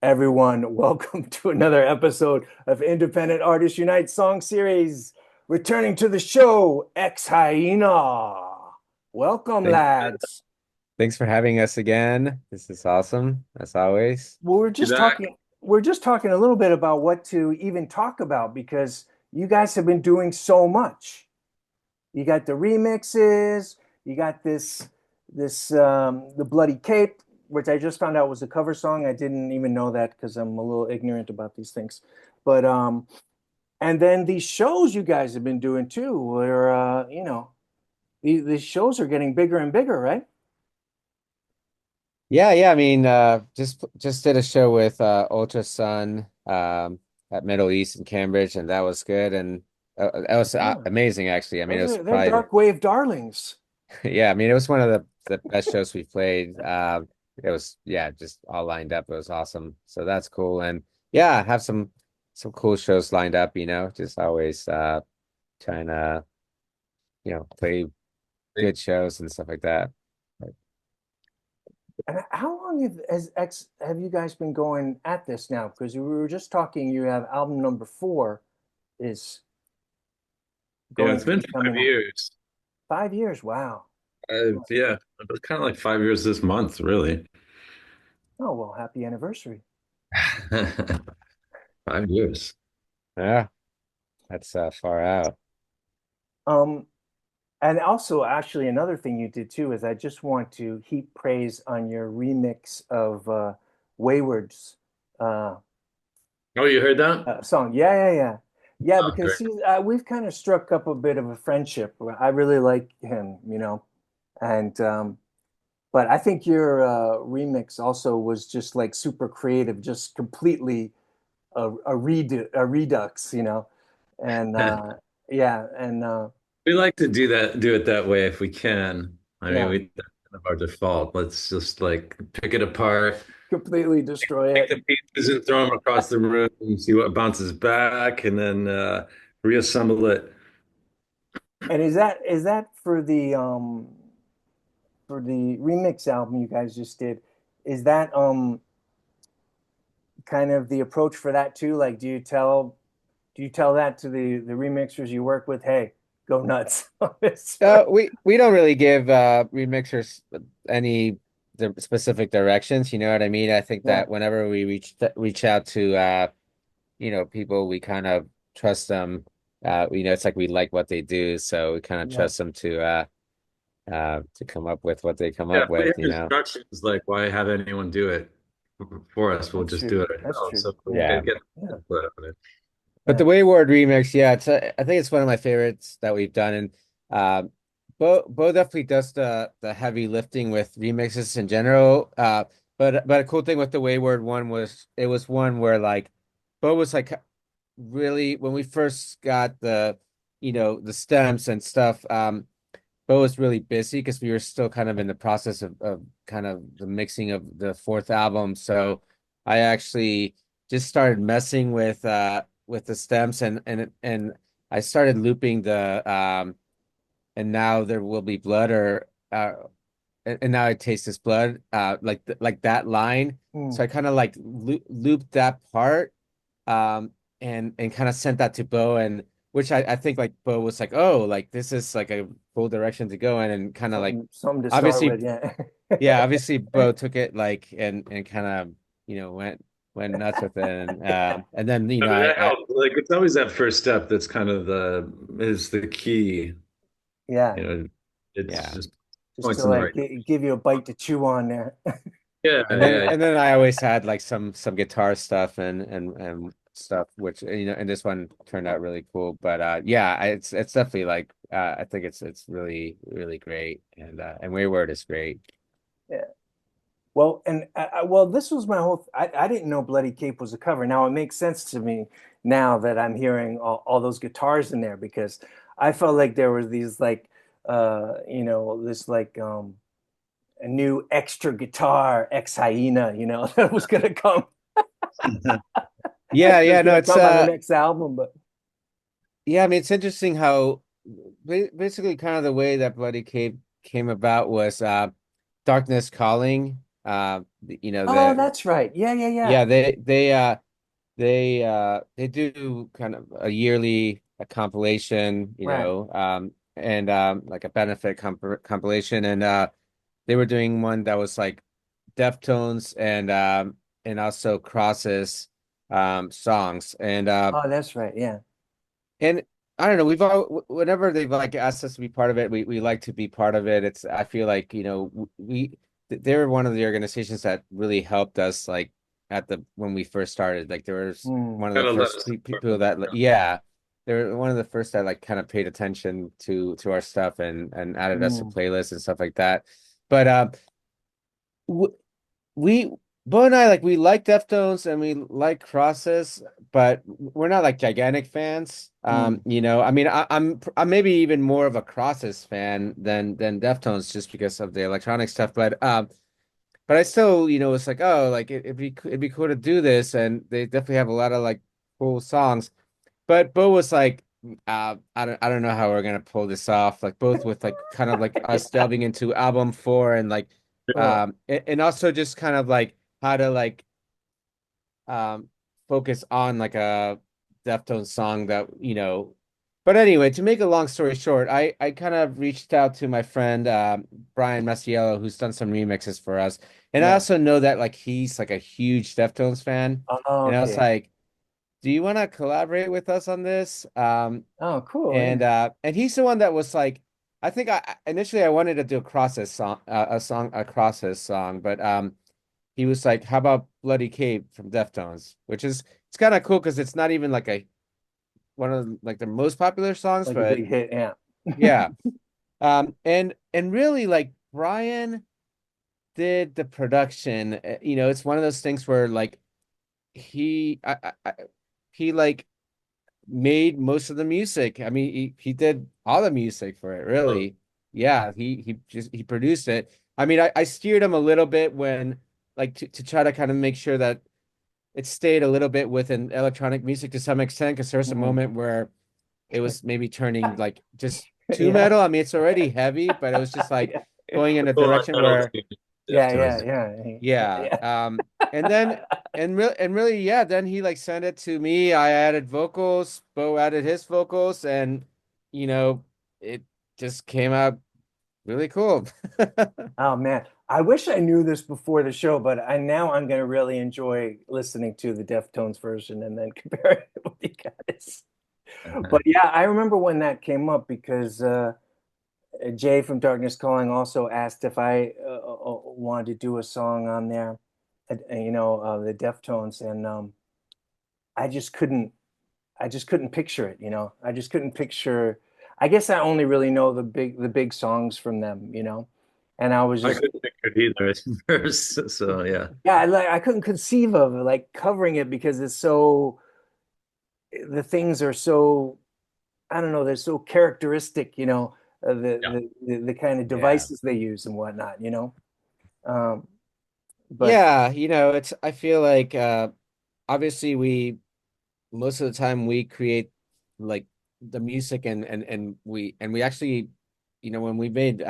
Everyone, welcome to another episode of Independent Artists Unite Song Series. Returning to the show, Ex-Hyena. Welcome, Thanks, lads. thanks for having us again. This is awesome, as always. Well, we're You just back? talking, we're just talking a little bit about what to even talk about because you guys have been doing so much. You got the remixes, you got this the Bloody Cape, which I just found out was a cover song. I didn't even know that because I'm a little ignorant about these things. But and then these shows you guys have been doing too, where these shows are getting bigger and bigger, right? Yeah. I mean, just did a show with Ultra Sun at Middle East in Cambridge, and that was good, and that was Yeah. amazing, actually. I mean, it was They're probably dark wave darlings. yeah. I mean, it was one of the best shows we played. It was yeah, just all lined up. It was awesome. So that's cool, and yeah, have some cool shows lined up. Just always trying to play good shows and stuff like that. And how long have you guys been going at this now? Because we were just talking, you have album number four is Yeah, going it's to been be five coming out. years. 5 years. Wow. Yeah, it was kind of like 5 years this month, really. Oh, well, happy anniversary. 5 years. Yeah. That's far out. Um, and also, actually, another thing you did too is I just want to heap praise on your remix of Wayward's uh, Oh, you heard that? song. Yeah. Yeah, Oh, because great. we've kind of struck up a bit of a friendship. I really like him. And but I think your remix also was just like super creative, just completely a redux. And yeah, and We like to do it that way if we can. I mean, yeah, that's kind of our default. Let's just like pick it apart, completely destroy take it. the pieces and throw them across the room and see what bounces back, and then reassemble it. And is that for the remix album you guys just did? Is that kind of the approach for that too? Like, do you tell that to the remixers you work with? Hey, go nuts on this. We don't really give remixers any specific directions, you know what I mean? I think Yeah, that whenever we reach out to people, we kind of trust them. It's like we like what they do, so we kind of yeah, trust them to come up with what they come Yeah, up if we with, have instructions, like why have anyone do it for us? We'll that's just do true. it That's ourselves. true. So we Yeah, Yeah. get yeah, input on it. But the yeah. Wayward remix, yeah, I think it's one of my favorites that we've done. And Bo definitely does the heavy lifting with remixes in general. But a cool thing with the Wayward one was it was one where like Bo was like really when we first got the stems and stuff. Bo was really busy because we were still kind of in the process of kind of the mixing of the fourth album. So I actually just started messing with the stems and I started looping the and now there will be blood or and now I taste this blood like that line. Mm. So I kind of like looped that part and kind of sent that to Bo and which I think like Bo was like, oh, like this is like a cool direction to go in and kind of like Something to start obviously with. Yeah. yeah, obviously Bo took it like and kind of went nuts with it and then I mean, that I helps. Like it's always that first step that's kind of the is the key. Yeah. You know, it's yeah. just Just points to in the like right. give you a bite to chew on there. Yeah, And then yeah. and then I always had like some guitar stuff and stuff which and this one turned out really cool. But yeah, it's definitely like I think it's really great and Wayward is great. Yeah. Well, and this was my whole. I didn't know Bloody Cape was a cover. Now it makes sense to me now that I'm hearing all those guitars in there because I felt like there were these like, this like a new extra guitar, Ex-Hyena, that was gonna come. Yeah, That's no, gonna it's come on the next album, but yeah, I mean it's interesting how basically kind of the way that Bloody Cape came about was Darkness Calling. You know, Oh, the that's right. Yeah, yeah, yeah, yeah. they do kind of a yearly a compilation, you Right. know, and like a benefit compilation, and they were doing one that was like Deftones and also Cross's songs, Oh, that's right. Yeah. and I don't know, we've all whenever they've like asked us to be part of it, we like to be part of it. It's I feel like, you know, they're one of the organizations that really helped us like at the when we first started. Like there was Mm, one of the Kind of let first us. people that yeah, they were one of the first that like kind of paid attention to our stuff and added us to mm, playlists and stuff like that. But w we Bo and I like we like Deftones and we like Crosses, but we're not like gigantic fans. mm. You know, I mean, I'm maybe even more of a Crosses fan than Deftones just because of the electronic stuff. But I still, you know, it's like, oh, like it'd be cool to do this, and they definitely have a lot of like cool songs. But Bo was like, I don't know how we're gonna pull this off. Like both with like kind of like us delving into album four and like Sure. and also just kind of like how to like um focus on like a Deftones song that, you know. But anyway, to make a long story short, I kind of reached out to my friend Brian Masiello, who's done some remixes for us. And I Yeah. also know that like he's like a huge Deftones fan. Oh, And I was okay. like, do you want to collaborate with us on this? Oh, cool. Yeah. And he's the one that was like, I think initially I wanted to do a Crosses song, a Crosses song, but he was like, how about Bloody Cape from Deftones? Which is it's kind of cool because it's not even like a one of like the most popular songs, Like a but big hit. Yeah. yeah. And really like Brian did the production. You know, it's one of those things where like he he like made most of the music. I mean, he did all the music for it, Oh, really. Yeah, he produced it. I mean, I steered him a little bit when like to try to kind of make sure that it stayed a little bit within electronic music to some extent, because there's a Mm. moment where it was maybe turning like just too Yeah. metal. I mean, it's already heavy, but it was just like Yeah. going in a well, I direction don't where think Yeah. Yeah. Deftones. Yeah. yeah. Yeah. And then and really, yeah, then he like sent it to me. I added vocals, Bo added his vocals, and you know, it just came out really cool. Oh man, I wish I knew this before the show, but I now I'm gonna really enjoy listening to the Deftones version and then comparing it with you guys. But yeah, I remember when that came up because Jay from Darkness Calling also asked if I wanted to do a song on there, you know, the Deftones, and I just couldn't. I just couldn't picture it, you know. I just couldn't picture. I guess I only really know the big songs from them, you know. And I was I just couldn't think of it either at first. So yeah. yeah, I couldn't conceive of like covering it because it's so the things are so I don't know, they're so characteristic, you know, Yeah. the kind of Yeah. devices they use and whatnot, you know. Um, but Yeah, you know, it's I feel like obviously we most of the time we create like the music and we actually, you know, when we make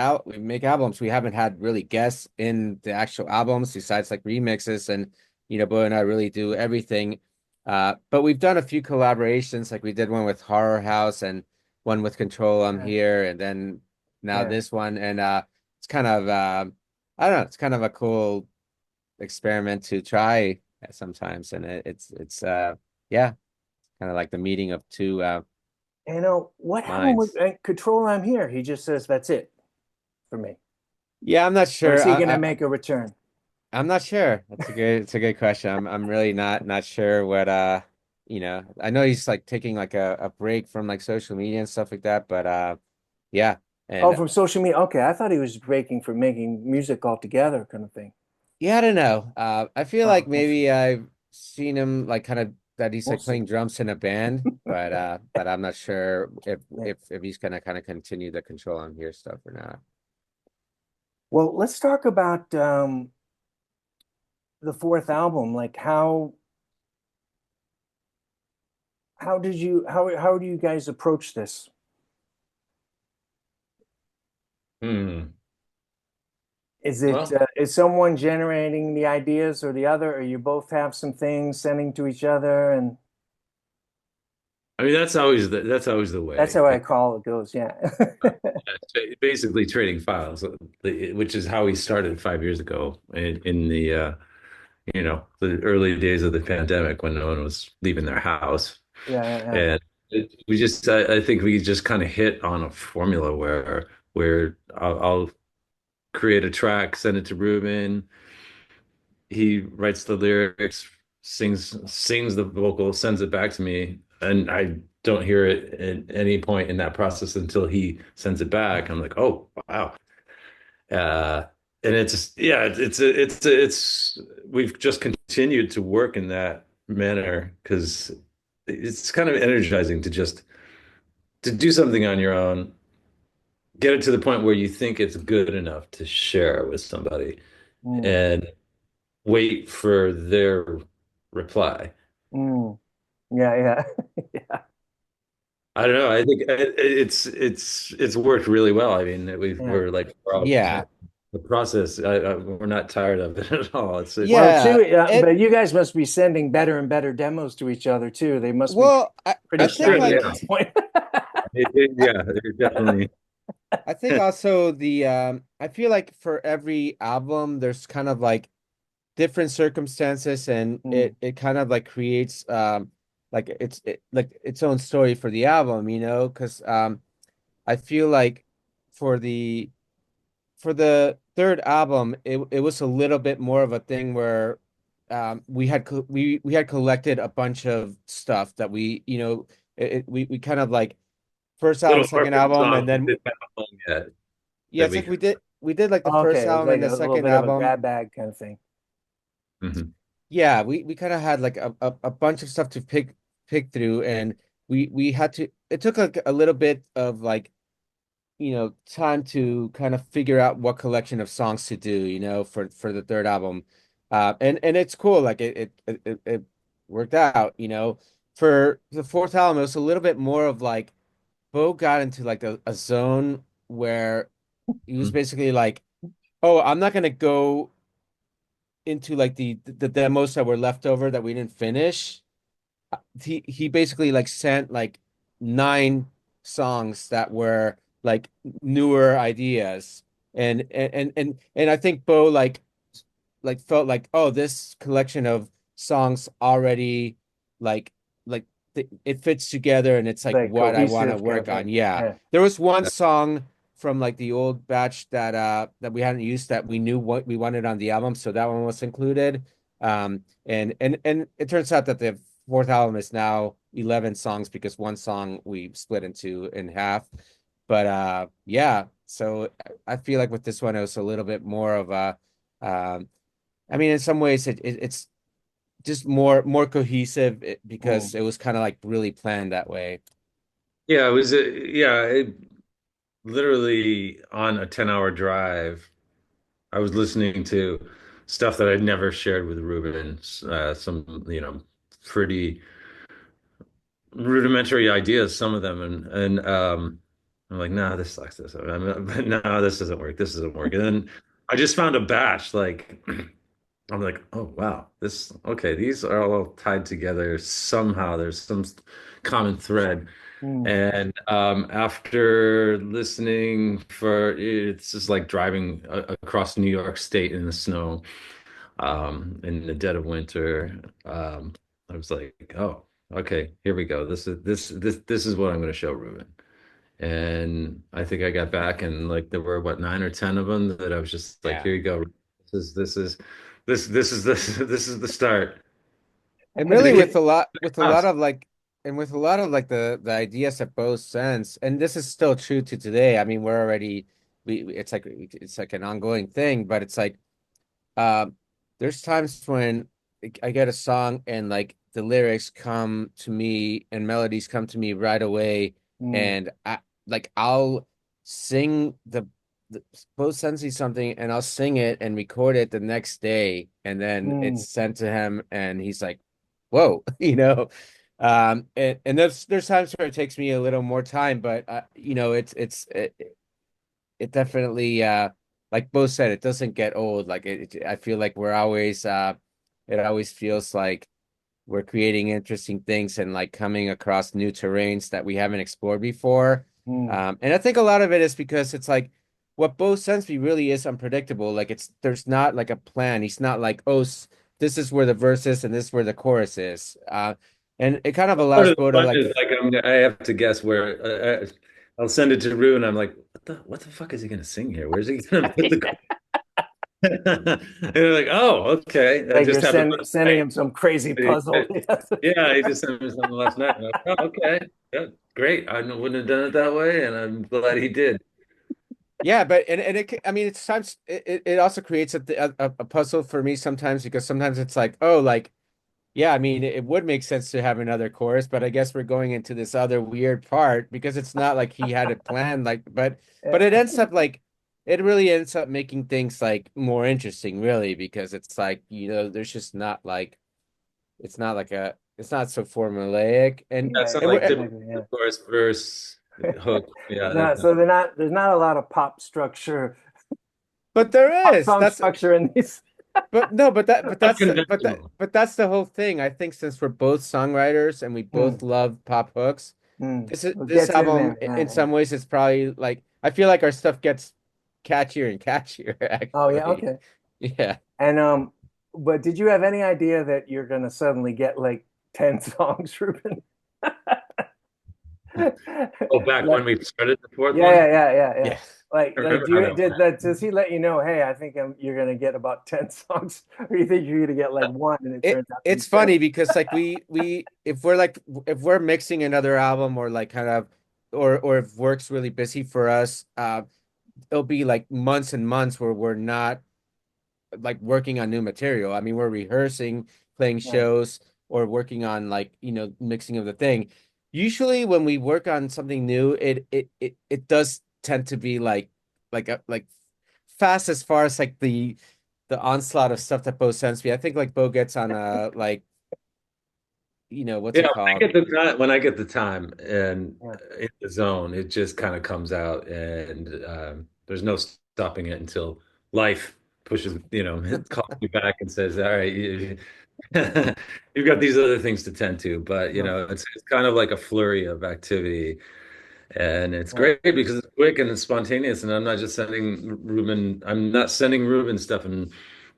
albums, we haven't had really guests in the actual albums besides like remixes, and you know, Bo and I really do everything. But we've done a few collaborations, like we did one with Horror House and one with Control I'm yeah, Here, and then now yeah. this one, and it's kind of I don't know, it's kind of a cool experiment to try sometimes, and it's yeah, kind of like the meeting of two You know, what happened with minds. Control I'm Here? He just says that's it for me. Yeah, I'm not Or is sure. he gonna make a return? I'm not sure. That's a good it's a good question. I'm really not sure what you know. I know he's like taking like a break from like social media and stuff like that, but yeah. Oh, And from social media. Okay, I thought he was breaking from making music altogether, kind of thing. yeah, I don't know. I feel like Oh, we'll see. maybe I've seen him like kind of that he's We'll like see. playing drums in a band, but I'm not sure Yeah. if he's gonna kind of continue the Control on Here stuff or not. Well, let's talk about the fourth album. Like how did you how do you guys approach this? Hmm. Well, is someone generating the ideas or the other, or you both have some things sending to each other, and I mean, that's always the that's way. how I call it goes. Yeah. Basically trading files, which is how we started 5 years ago in the the early days of the pandemic when no one was leaving their house. Yeah, yeah, yeah. And I think we just kind of hit on a formula where I'll create a track, send it to Ruben. He writes the lyrics, sings the vocal, sends it back to me, and I don't hear it at any point in that process until he sends it back. I'm like, oh wow. Uh, and it's yeah, it's we've just continued to work in that manner because it's kind of energizing to just to do something on your own, get it to the point where you think it's good enough to share with somebody, Mm, and wait for their reply. mm. Yeah, yeah. Yeah, I don't know. I think it's worked really well. I mean, yeah. we're like we're all Yeah. the process. We're not tired of it at all. It's Well, Yeah. too, It but you guys must be sending better and better demos to each other too. They must be well, I pretty That's think true. shiny at like Yeah, this point. yeah. They're definitely. I think also the I feel like for every album there's kind of like different circumstances and Mm, it kind of like creates like like its own story for the album, you know, because I feel like for the third album it was a little bit more of a thing where we had collected a bunch of stuff that we, you know, we kind of like first album, Little second orphan album, songs and that then didn't have a home yet yeah, that it's like we. we did like the first okay, it was album like and the a little second bit of a album. grab bag kind of thing. Mhm. Yeah, we kind of had like a bunch of stuff to pick through, and we had to. It took like a little bit of like, you know, time to kind of figure out what collection of songs to do, you know, for the third album. And it's cool, like it worked out, you know. For the fourth album, it was a little bit more of like Bo got into like a zone where he was basically like, "Oh, I'm not gonna go into like the demos that were left over that we didn't finish." He basically like sent like 9 songs that were like newer ideas, and I think Bo like felt like, oh, this collection of songs already like like it fits together and it's like Like what I want to cohesive kind of work on. thing. Yeah. Yeah. There was one song from like the old batch that we hadn't used that we knew what we wanted on the album, so that one was included. And it turns out that the fourth album is now 11 songs because one song we split into in half. But yeah, so I feel like with this one it was a little bit more of a I mean, in some ways, it's just more cohesive Mm, because it was kind of like really planned that way. Yeah, it was literally on a 10-hour drive. I was listening to stuff that I'd never shared with Ruben, some, pretty rudimentary ideas, some of them, and I'm like, nah, this sucks. No, this doesn't work. This doesn't work. And then I just found a batch, like I'm like, oh wow, this okay, these are all tied together somehow. There's some common thread. mm, And after listening for it's just like driving across New York State in the snow, in the dead of winter. I was like, oh, okay, here we go. This is what I'm going to show Ruben. And I think I got back and like there were what 9 or 10 of them that I was just like, Yeah. here you go. This is the start. And And really it hit with a lot fast. of like and with a lot of like the ideas that both sense, and this is still true to today. I mean, we're already it's like an ongoing thing, but it's like Um, there's times when I get a song and like the lyrics come to me and melodies come to me right away, mm, and I'll sing the both sends me something and I'll sing it and record it the next day, and then it's mm, sent to him and he's like, "Whoa," you know. And there's times where it takes me a little more time, but you know, it definitely like both said, it doesn't get old. Like I feel like we're always it always feels like we're creating interesting things and like coming across new terrains that we haven't explored before. Hmm. And I think a lot of it is because it's like what Bo sends me really is unpredictable. Like there's not like a plan. He's not like, oh, this is where the verse is and this is where the chorus is. And it kind of Part allows of the Bo to fun like, is like I have to guess where I'll send it to Rue, and I'm like, what the fuck is he gonna sing here? Where's he gonna put the? And they're like, oh, okay. That Like you're just happened last sending night. him some crazy puzzle. Yeah, he just sent me something last night. I'm like, oh, okay, yeah, great. I wouldn't have done it that way, and I'm glad he did. yeah, but and I mean, it's times it also creates a puzzle for me sometimes because sometimes it's like, oh, like. Yeah, I mean, it would make sense to have another chorus, but I guess we're going into this other weird part because it's not like he had it planned, like, but Yeah. it ends up like it really ends up making things like more interesting, really, because it's like, there's just not like it's not so formulaic Yeah, it's not and like we're typical Exactly. Yeah. chorus verse hook. Yeah, No, that's so not. there's not a lot of but there pop is song that's structure in these. but no, Not conventional. but that's the whole thing. I think since we're both songwriters and we Hmm. both love pop hooks. Hmm. It This gets in album there. Yeah, in yeah. some ways it's probably like I feel like our stuff gets catchier and catchier Oh yeah, actually. okay. Yeah. And but did you have any idea that you're gonna suddenly get like 10 songs, Ruben? Oh, back when Like, we started the fourth yeah, one, yeah. Yeah. I Like, remember how that went. does he let you know, hey, I think you're gonna get about 10 songs, or you think you're gonna get like one and it turns out to be It's 10? funny because like we if we're mixing another album or like kind of or if work's really busy for us, it'll be like months and months where we're not like working on new material. I mean, we're rehearsing, playing Yeah, shows, or working on like, mixing of the thing. Usually when we work on something new, it does tend to be like fast as far as like the onslaught of stuff that Bo sends me. I think like Bo gets on a like, what's Yeah, it called? when I get the time and yeah. in the zone, it just kind of comes out, and there's no stopping it until life pushes, it calls you back and says, "All right, you've got these other things to tend to." But Yeah, it's kind of like a flurry of activity. And it's yeah. great because it's quick and it's spontaneous, and I'm not sending Ruben stuff and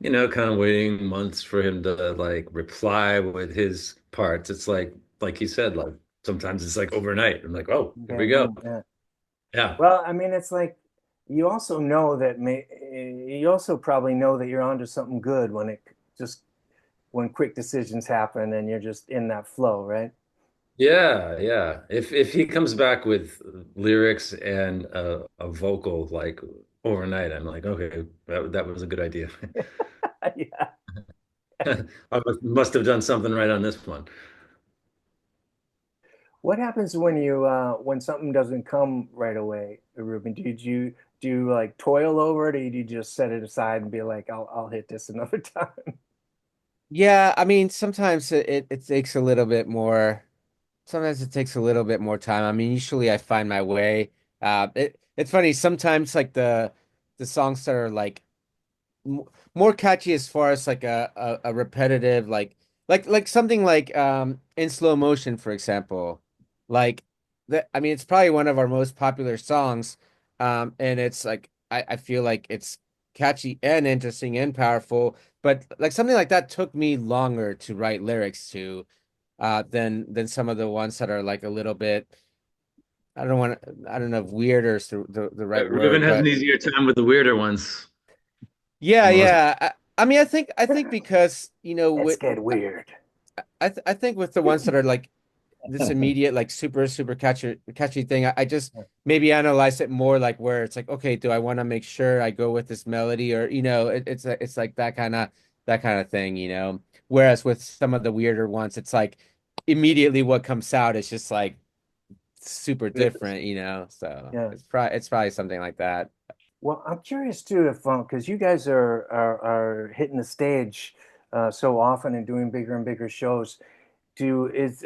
kind of waiting months for him to like reply with his parts. It's like he said, like sometimes it's like overnight. I'm like, oh, here Yeah, we go. yeah. Yeah. Well, I mean, it's like you also know that you also probably know that you're onto something good when it just when quick decisions happen and you're just in that flow, right? Yeah, yeah. If he comes back with lyrics and a vocal like overnight, I'm like, okay, that was a good idea. Yeah. I must have done something right on this one. What happens when something doesn't come right away, Ruben? Do you like toil over it, or do you just set it aside and be like, I'll hit this another time? Yeah, I mean, sometimes it takes a little bit more. Sometimes it takes a little bit more time. I mean, usually I find my way. It's funny. Sometimes like the songs that are like m more catchy as far as like a repetitive like something like in slow motion, for example. Like that. I mean, it's probably one of our most popular songs. And it's like I feel like it's catchy and interesting and powerful. But like something like that took me longer to write lyrics to than some of the ones that are like a little bit I don't know if weirder is the right Ruben word, has an but easier time with the weirder ones yeah, than most. yeah. I mean, I think because Let's with get weird. I think with the ones that are like this immediate like super catchy thing, I just maybe analyze it more like where it's like, okay, do I want to make sure I go with this melody or it's like that kind of thing, Whereas with some of the weirder ones, it's like immediately what comes out is just like super different, So Yeah. it's probably something like that. Well, I'm curious too if because you guys are hitting the stage so often and doing bigger and bigger shows. Do is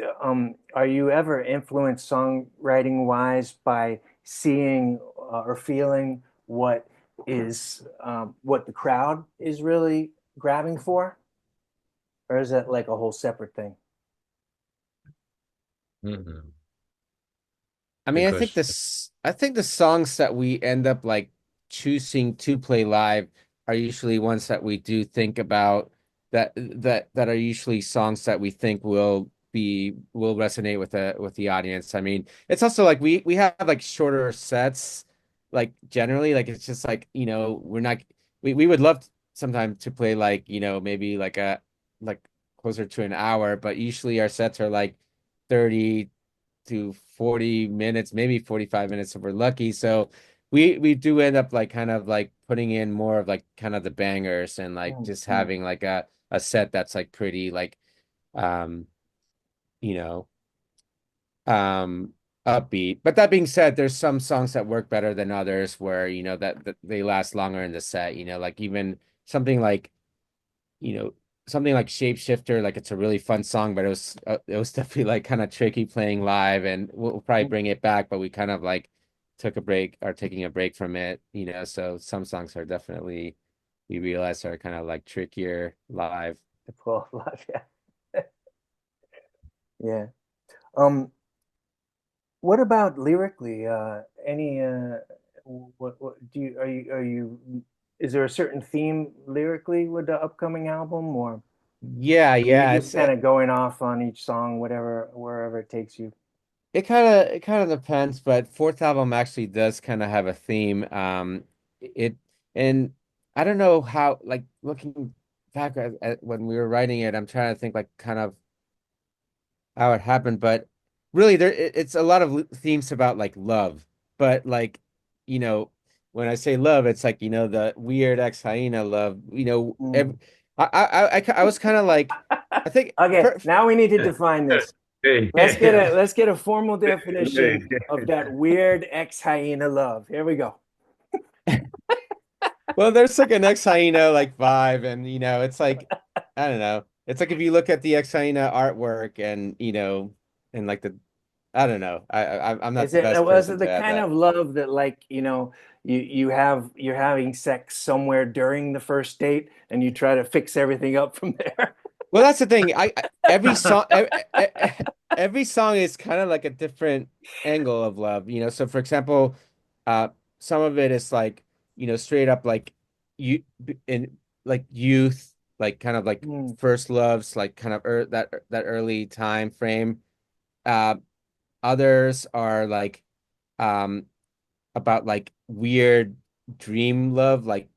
Are you ever influenced songwriting wise by seeing or feeling what is what the crowd is really grabbing for, or is that like a whole separate thing? Mhm. I Good mean, question. I think the songs that we end up like choosing to play live are usually ones that we do think about that are usually songs that we think will resonate with the audience. I mean, it's also like we have like shorter sets, like generally, like it's just like, we're not we would love sometimes to play like, maybe like a like closer to an hour, but usually our sets are like 30 to 40 minutes, maybe 45 minutes if we're lucky. So we do end up like kind of like putting in more of like kind of the bangers and like just Mm-hmm. having like a set that's like pretty like um you know um upbeat. But that being said, there's some songs that work better than others where that they last longer in the set, like even something like you know, something like Shapeshifter, like it's a really fun song, but it was definitely like kind of tricky playing live, and we'll probably bring it back, but we kind of like took a break or taking a break from it, so some songs are definitely we realize are kind of like trickier live. The 12 live, yeah. Yeah. Um, what about lyrically? Any what do you are you is there a certain theme lyrically with the upcoming album, or Yeah, are you yeah, just kind of going off on each song, whatever wherever it takes you? it kind of depends, but fourth album actually does kind of have a theme. It and I don't know how, like looking back at when we were writing it, I'm trying to think like kind of how it happened, but really it's a lot of themes about like love, but like you know when I say love, it's like the weird ex-hyena love. Mm. I was kind of like I think Okay, now we need to define this. Hey, Let's get a formal hey. definition of that weird ex-hyena love. Here we go. well, there's like an ex-hyena like vibe, and it's like I don't know. It's like if you look at the ex-hyena artwork and like the I don't know. I'm not Is the it best was person it to the add kind that. of love that like, you're having sex somewhere during the first date and you try to fix everything up from there? Well, that's the thing. Every song is kind of like a different angle of love. So for example, uh, some of it is like straight up like you in like youth, like kind of like Mm, first loves, like kind of that early time frame. Uh, Others are like um about like weird dream love, like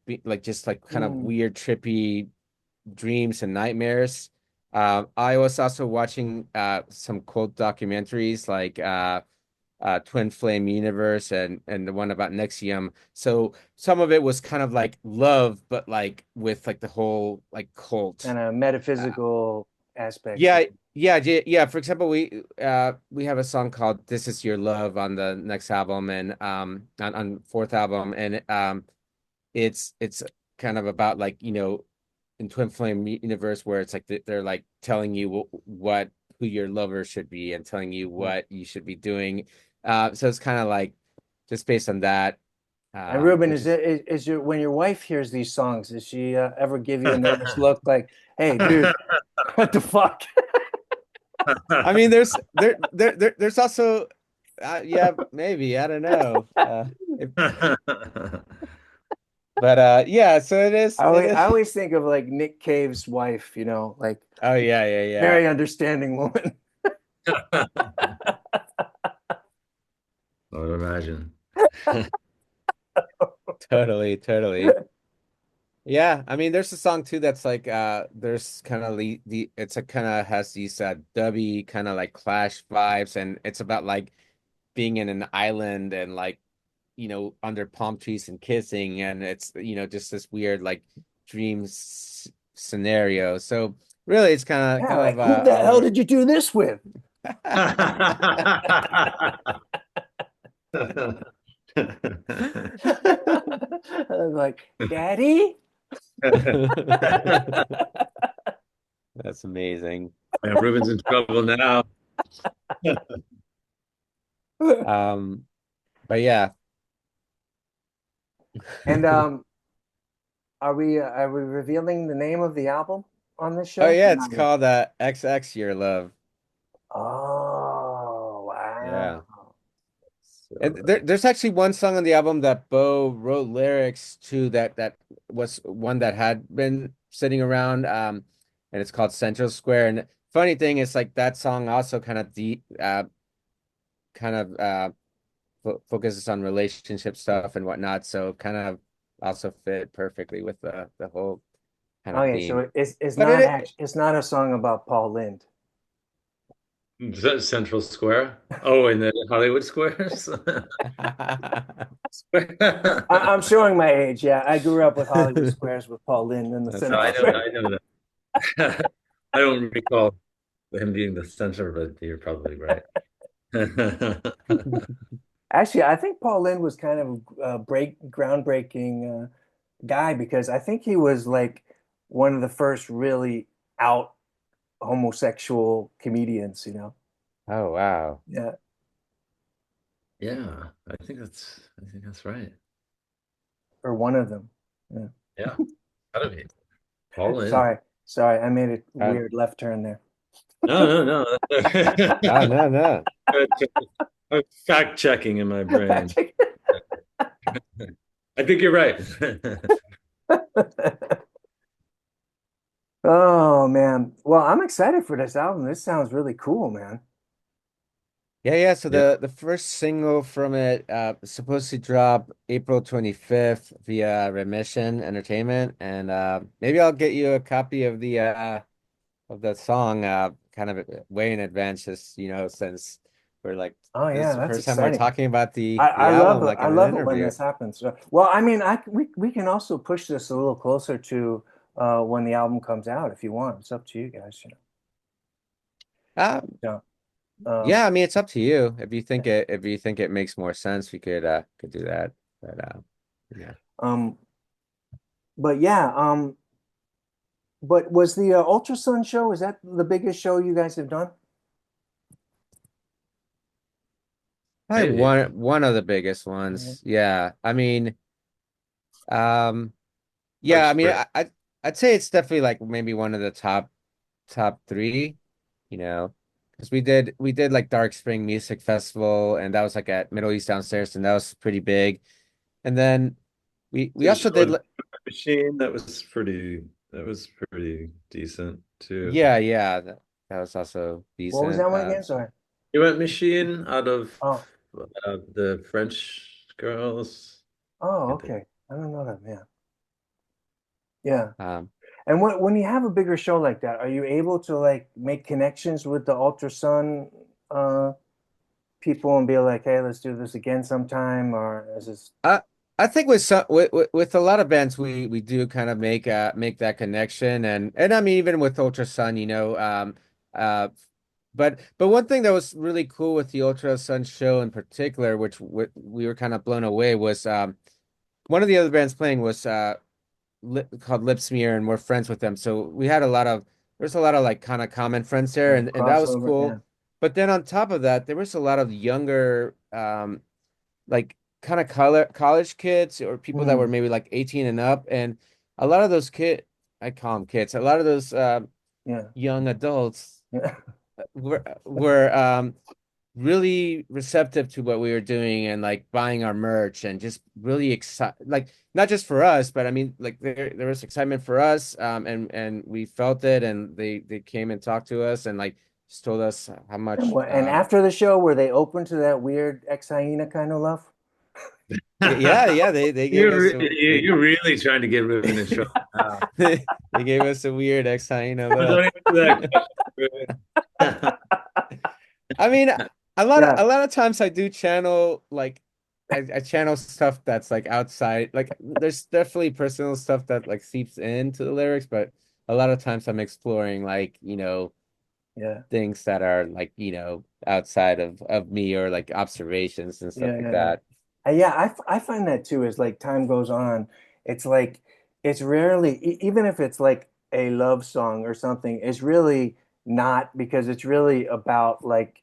just like kind of mm. weird trippy dreams and nightmares. I was also watching some cult documentaries like Twin Flame Universe and the one about Nexium. So some of it was kind of like love, but like with like the whole like cult. Kind of Uh, metaphysical aspects of yeah, yeah. For example, we have a song called "This Is Your Love" on the next album and on fourth album, and it's kind of about like in Twin Flame Universe where it's like they're like telling you what who your lover should be and telling you it. what you should be doing. So it's kind of like just based on that, And Ruben, which is is your when your wife hears these songs, does she ever give you a nervous look like, "Hey, dude, what the fuck?" I mean there's also yeah, maybe I don't know. But yeah, so it I is. always think of like Nick Cave's wife, like Oh yeah, yeah, yeah. very understanding woman. I would imagine. Totally, totally. Yeah, I mean, there's a song too that's like there's kind of it's a kind of has these dubby kind of like Clash vibes, and it's about like being in an island and like under palm trees and kissing, and it's just this weird like scenario. So really, it's Yeah, kind of like who the all hell over. did you do this with? I was like, Daddy? That's amazing. Man, Ruben's in trouble now. Um, but yeah. And are we revealing the name of the album on this Oh show? yeah, Or it's not yet? called XX Your Love. Oh, Yeah. wow. And So, there's actually one song on the album that Bo wrote lyrics to that was one that had been sitting around, and it's called Central Square. And funny thing is like that song also kind of focuses on relationship stuff and whatnot, so kind of also fit perfectly with the whole kind of Okay, so theme. it's But not actually it's not a song about Paul Lynde. is that Central Square? Oh, in the Hollywood squares? I'm showing my age. Yeah, I grew up with Hollywood Squares with Paul Lynde in the That's center No, awesome. square. I know that. I don't recall him being the center, but you're probably right. Actually, I think Paul Lynde was kind of a groundbreaking guy because I think he was like one of the first really out homosexual comedians, you know? Oh wow. Yeah. Yeah, I think that's right. Or one of them. Yeah. Yeah, gotta be. All in. Sorry. Sorry, I made a Uh, weird left turn there. No, no, oh no. no no. I'm fact checking in my brain. I think you're right. Oh man. Well, I'm excited for this album. This sounds really cool, man. Yeah. So Yeah. the first single from it is supposed to drop April 25th via Remission Entertainment, and maybe I'll get you a copy of the song kind of way in advance, just since we're like Oh this is yeah, the that's first time we're exciting. talking about the I love album it. like I in an love it when interview. this happens. Well, I mean, we can also push this a little closer to when the album comes out if you want. It's up to you guys, you Uh, know. Yeah. yeah, I mean it's up to you. If you think it makes more sense, we could do that. But yeah. Um, but yeah, but was the Ultra Sun show, is that the biggest show you guys have done? Probably Maybe. one of the biggest Mhm. ones. Yeah. I mean, um, Dark yeah, I mean, Spring. I'd say it's definitely like maybe one of the top three, you know, because we did like Dark Spring Music Festival, and that was like at Middle East Downstairs, and that was pretty big. And then we Did a also show did in Machine that was pretty decent too. yeah, that was also What was that decent. one again? Sorry. You went Machine out of Oh, the French girls. oh, Get the okay. I don't know that, man. Yeah. Um, And when you have a bigger show like that, are you able to like make connections with the Ultra Sun uh people and be like, hey, let's do this again sometime, or is this I I think with some with a lot of bands we do kind of make that connection, and I mean even with Ultra Sun, uh but one thing that was really cool with the Ultra Sun show in particular, which we were kind of blown away, was one of the other bands playing was called Lip Smear, and we're friends with them. So we had there's a lot of like kind of common friends there, and that was crossover? cool. Yeah. But then on top of that, there was a lot of younger like kind of college kids or people that were Hmm. maybe like 18 and up, and a lot of those I call them kids, a lot of those Yeah. young adults Yeah. were really receptive to what we were doing and like buying our merch and just really excited, like not just for us, but I mean like there was excitement for us, and we felt it, and they came and talked to us and like just told us how And, much and after the show, were they open to that weird ex-hyena kind of love? yeah, they gave us You're really trying to get Ruben in trouble now. they gave us a weird Ex-Hyena Don't look. answer that question, Ruben. I mean, Yeah. a lot of times I do channel like I channel stuff that's like outside. Like there's definitely personal stuff that like seeps into the lyrics, but a lot of times I'm exploring like, Yeah. things that are like, outside of me, or like observations and stuff Yeah. like Yeah. Yeah. that. Yeah, I find that too, as like time goes on, it's like it's rarely, even if it's like a love song or something, it's really not because it's really about like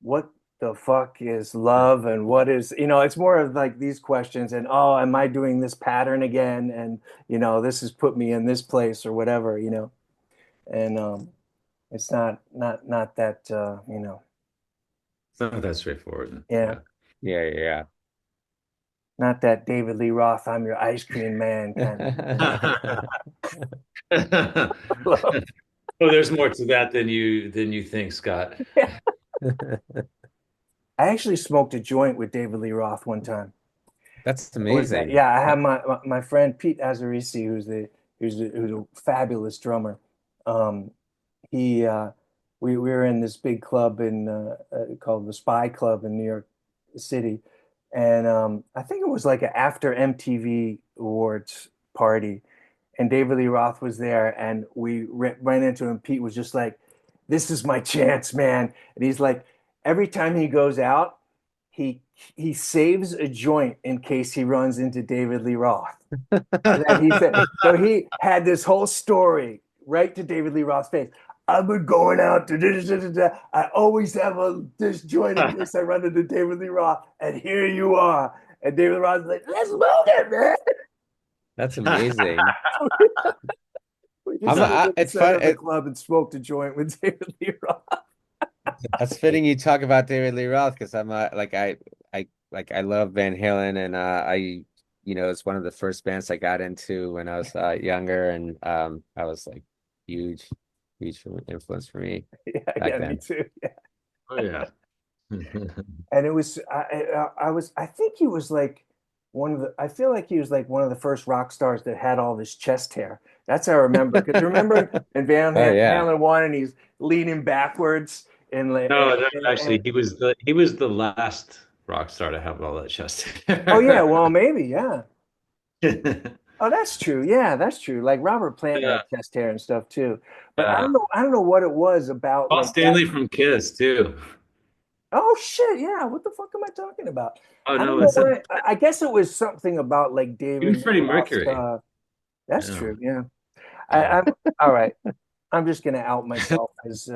what the fuck is love and what is, it's more of like these questions and, oh, am I doing this pattern again? And, this has put me in this place or whatever, and it's not that, It's not that straightforward. yeah, Yeah. Yeah, not that David Lee Roth, I'm your ice cream man kind yeah. of. Oh, there's more to that than you think, Scott. I actually smoked a joint with David Lee Roth one time. That's It was amazing. yeah, I had my friend Pete Azarisi, who's a fabulous drummer. Um, he we were in this big club in called the Spy Club in New York City, and I think it was like an after MTV Awards party, and David Lee Roth was there, and we ran into him. Pete was just like, "This is my chance, man," and he's like, every time he goes out, he he saves a joint in case he runs into David Lee Roth. And he said, so he had this whole story right to David Lee Roth's face. I've been going out to da, da, da, da. I always have this joint in case I run into David Lee Roth, and here you are. And David Lee Roth's like, let's smoke it, man. That's amazing. We just stood at the It's center fun. of the club and smoked a joint with David Lee Roth. That's fitting you talk about David Lee Roth because I'm I love Van Halen and it's one of the first bands I got into when I was younger and I was like huge influence for me Yeah, back me then. too. Yeah. Oh yeah. And it was I think he was like I feel like he was like one of the first rock stars that had all this chest hair. That's how I remember. Because remember in Oh yeah. Halen one and he's leaning backwards and like No, no, actually, he was the last rock star to have all that chest oh yeah, hair. well maybe, yeah. Oh, that's true. Yeah, that's true. Like Robert Plant had Yeah, chest hair and stuff too. But yeah. I don't know what it was about Paul like that. Stanley from Kiss too. Oh shit, yeah. What the fuck am I talking about? Oh I don't no, know it's a why. I guess it was something about like David even Lee Freddie Roth's Mercury. that's Yeah, true, yeah. yeah. I'm all right. I'm just gonna out myself as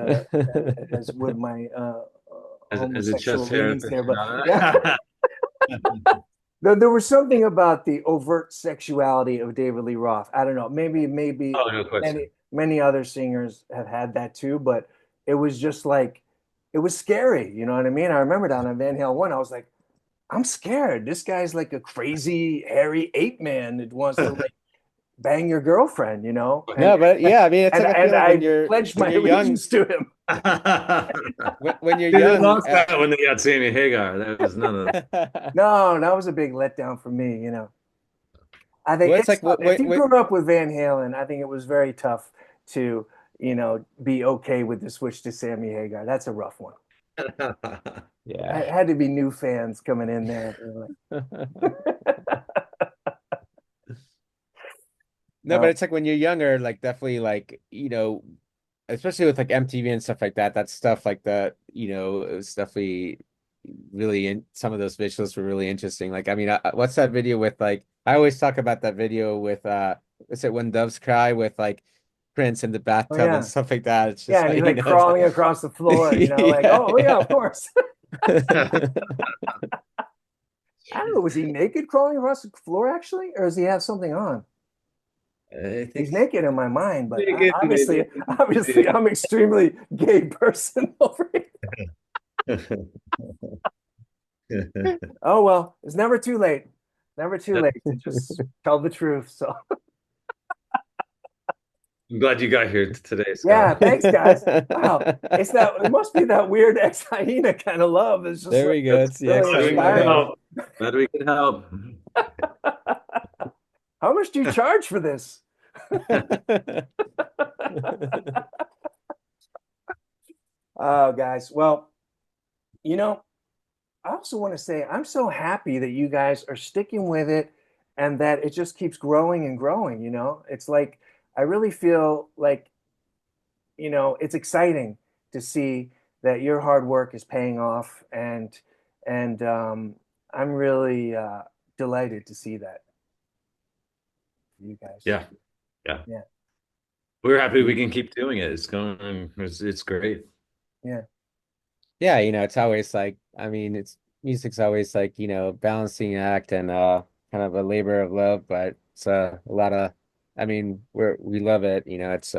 with my As a homosexual chest hair leanings there, but yeah, aficionado. there was something about the overt sexuality of David Lee Roth. I don't know. Maybe Oh, no question. many other singers have had that too, but it was just like it was scary. You know what I mean? I remember down on Van Halen one, I was like, I'm scared. This guy's like a crazy hairy ape man that wants to like bang your girlfriend, No, but yeah, I mean it's like I feel and like I pledged when my you're young allegiance to him. when you're They young lost that when they got Sammy Hagar. There was none of No, that was a big letdown for me. I think well it's it's like tough. If you grew up with Van Halen, I think it was very tough to, be okay with the switch to Sammy Hagar. That's a rough one. that. yeah. It had to be new fans coming in there. No, but Uh, it's like when you're younger, like definitely like, especially with like MTV and stuff like that, that stuff like that, it was definitely really in some of those visuals were really interesting. Like, I mean, what's that video with like, I always talk about that video with, is it When Doves Cry with like Prince in the oh bathtub and yeah, stuff like that. It's yeah, just and he's like, like it's crawling across the floor. Like yeah, oh yeah, of yeah. course. I don't know. Was he naked crawling across the floor actually, or does he have something on? I He's think naked in my mind, but maybe. obviously, I'm extremely gay person over here. Oh well, it's never too late. Never too late to just tell the truth. So I'm glad you got here today, yeah, Scott. thanks guys. Wow, it must be that weird ex-hyena kind of love. It's just There like we go. It's the really Glad we could inspiring. Ex-Hyena. help. Glad we could help. How much do you charge for this? Oh, guys. Well, you know, I also want to say I'm so happy that you guys are sticking with it and that it just keeps growing and growing. It's like I really feel like, it's exciting to see that your hard work is paying off and I'm really delighted to see that for you guys. Yeah, yeah. Yeah. We're happy we can keep doing it. It's going, it's great. Yeah. Yeah, it's always like, I mean, it's music's always like, balancing act and kind of a labor of love, but it's a lot of, I mean, we love it, it's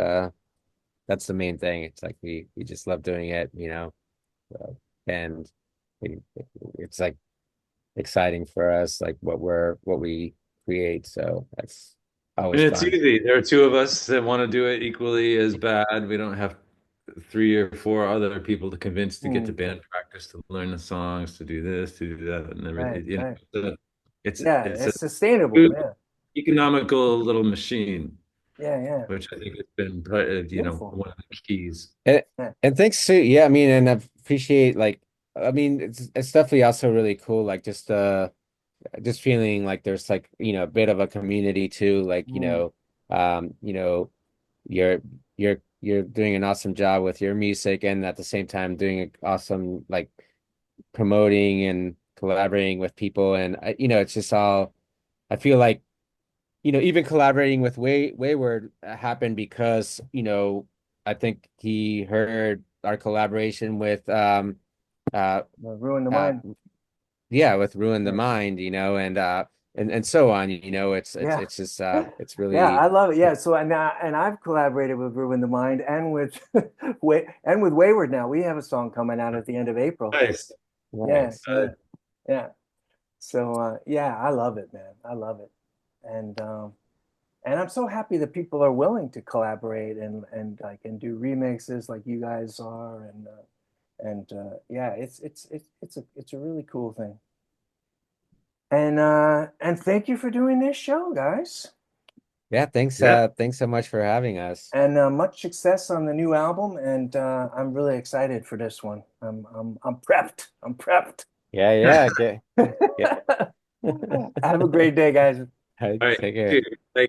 that's the main thing. It's like we just love doing it, uh, and we, it's like exciting for us, like what we create. So that's And always it's fun. easy. There are two of us that want to do it equally as bad. We don't have three or four other people to convince to get to Mm, band practice, to learn the songs, to do this, to do that, and right, everything. right. Yeah, It's a it's sustainable. good Yeah, economical little machine, yeah, yeah. which I think has been, Beautiful. one of the keys. And Yeah. and thanks to yeah, I mean, and I appreciate like I mean, it's definitely also really cool, like just feeling like there's like a bit of a community too, like Mm, um, you know, you're you're doing an awesome job with your music, and at the same time doing an awesome like promoting and collaborating with people, and it's just all I feel like even collaborating with Wayward happened because I think he heard our collaboration with ruin the uh mind. yeah, with Ruin the Yeah. Mind, and so on, Yeah. it's just it's Yeah, I really love it. Yeah, so and I've collaborated with Ruin the Mind and with and with Wayward now. We have a song coming out at the end of April. Nice. Yeah, nice. yeah, yeah. So yeah, I love it, man. I love it. And I'm so happy that people are willing to collaborate and like and do remixes like you guys are and yeah, it's a really cool thing. And thank you for doing this show, guys. Yeah, Yeah. thanks so much for having us. And much success on the new album. And I'm really excited for this one. I'm prepped. I'm prepped. Yeah, yeah, get Have a great day, guys. all right, All right. take care. Thank you.